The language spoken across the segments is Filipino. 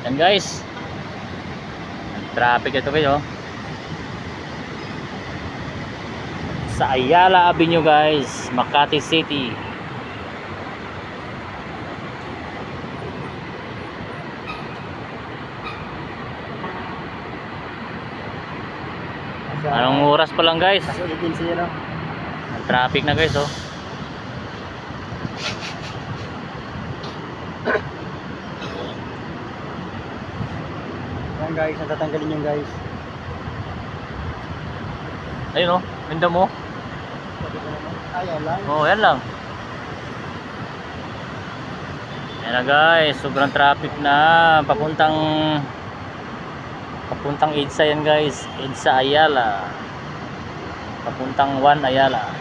Yan guys, traffic ito kayo sa Ayala Avenue guys, Makati City. Anong oras pa lang guys? Traffic na guys oh. Yan guys, natatanggalin yung guys. Ayun oh, window mo. Ayaw lang. Oh, yan lang. Yan na guys, sobrang traffic na papuntang EDSA yan guys, EDSA Ayala. Papuntang 1 Ayala.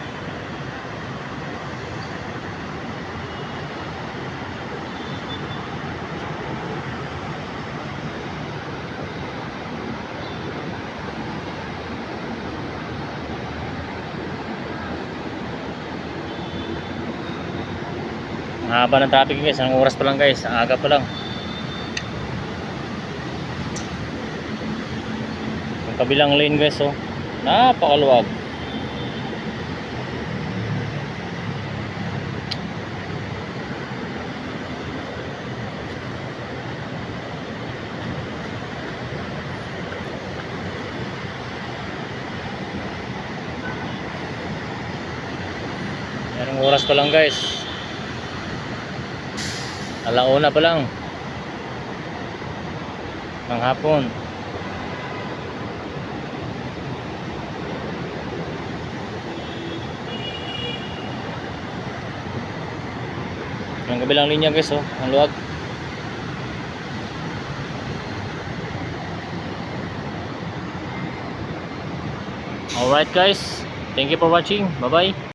Ang haba ng traffic guys, ang oras pa lang guys, ang aga pa lang. Yung kabilang lane guys oh, napakaluwag. Yan ang oras pa lang guys. Alauna pa lang ng hapon. Ang kabilang linya guys oh, ang luwag. Alright guys, thank you for watching. Bye bye.